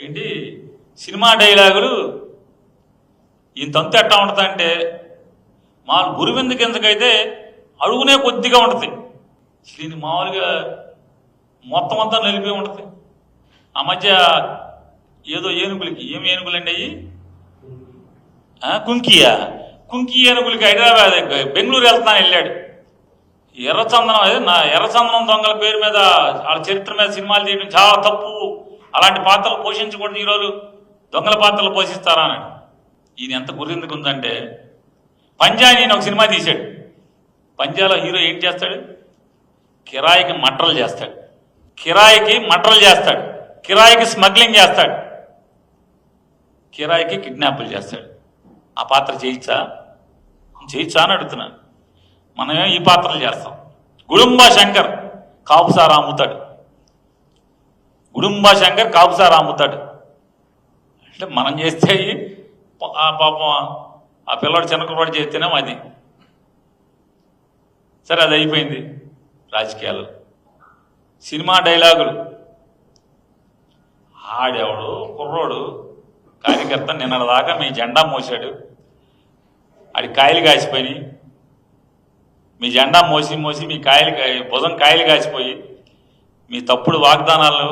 ఏంటి సినిమా డైలాగులు ఇంతంత ఎట్టా ఉంటుందంటే మా గురువింద కిందకైతే అడుగునే కొద్దిగా ఉంటుంది. దీన్ని మామూలుగా మొత్తం అంతా నిలిపి ఉంటుంది. ఆ మధ్య ఏదో ఏనుగులకి ఏమి ఏనుగులండి అయ్యి కుంకి ఏనుగులకి హైదరాబాద్ బెంగళూరు వెళ్తాను వెళ్ళాడు. ఎర్రచందనం దొంగల పేరు మీద వాళ్ళ చరిత్ర మీద సినిమాలు తీయడం చాలా తప్పు, అలాంటి పాత్రలు పోషించకూడదు, ఈరోజు దొంగల పాత్రలు పోషిస్తారా అన్నాడు. ఈయన ఎంత గుర్తిందుకు ఉందంటే పంజా నేను ఒక సినిమా తీశాడు. పంజాలో హీరో ఏం చేస్తాడు? కిరాయికి మటర్లు చేస్తాడు, కిరాయికి స్మగ్లింగ్ చేస్తాడు, కిరాయికి కిడ్నాపులు చేస్తాడు. ఆ పాత్ర చేయొచ్చా అని అడుగుతున్నాను. మనమే ఈ పాత్రలు చేస్తాం. గుడుంబా శంకర్ కాపుసారా అమ్ముతాడు. అంటే మనం చేస్తే పాపం ఆ పిల్లవాడు చిన్నకుడు చేస్తేనే అది సరే, అది అయిపోయింది. రాజకీయాలు, సినిమా డైలాగులు. ఆడెవడు కుర్రోడు కార్యకర్త నిన్నటిదాకా మీ జెండా మోసాడు, ఆడి కాయలు కాసిపోయి, మీ జెండా మోసి మీ భుజం కాయలు కాసిపోయి, మీ తప్పుడు వాగ్దానాలు,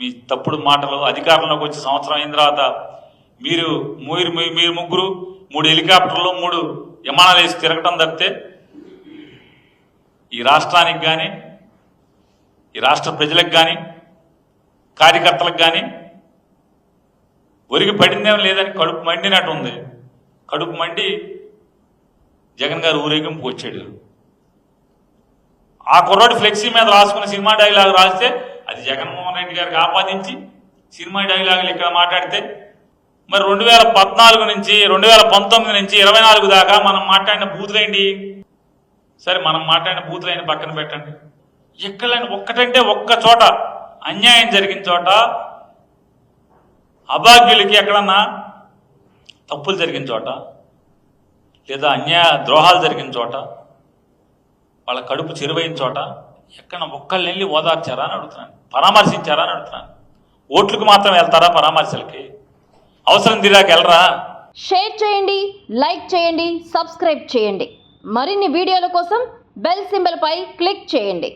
మీ తప్పుడు మాటలు, అధికారంలోకి వచ్చి సంవత్సరం అయిన తర్వాత మీరు ముగ్గురు 3 హెలికాప్టర్లు 3 విమానాలు వేసి తిరగటం తప్పితే ఈ రాష్ట్రానికి కానీ, ఈ రాష్ట్ర ప్రజలకు కానీ, కార్యకర్తలకు కానీ ఒరిగి పడిందేమో లేదని కడుపు మండినట్టు ఉంది. కడుపు మండి జగన్ గారు ఊరేగింపుకు వచ్చాడు. ఆ కుర్రాడు ఫ్లెక్సీ మీద రాసుకున్న సినిమా డైలాగ్ రాస్తే అది జగన్మోహన్ రెడ్డి గారికి ఆపాదించి సినిమా డైలాగులు ఇక్కడ మాట్లాడితే, మరి 2014 నుంచి 2019 నుంచి 24 దాకా మనం మాట్లాడిన బూతులేంటి? సరే, మనం మాట్లాడిన బూతులైన పక్కన పెట్టండి. ఎక్కడైనా ఒక్కటంటే ఒక్క చోట అన్యాయం జరిగిన చోట, అభాగ్యులకి ఎక్కడన్నా తప్పులు జరిగిన చోట, లేదా ద్రోహాలు జరిగిన చోట, వాళ్ళ కడుపు చెరువైన చోట ఎక్కడ ఒక్కళ్ళు వెళ్ళి ఓదార్చారా అని అడుగుతున్నాను, పరామర్శించారా అని అడుగుతున్నాను. ఓట్లకు మాత్రం వెళ్తారా పరామర్శలకి? అవసరం తీరాక వెళ్ళరా? షేర్ చేయండి, లైక్ చేయండి, సబ్స్క్రైబ్ చేయండి. మరిన్ని వీడియోల కోసం బెల్ సింబల్ పై క్లిక్ చేయండి.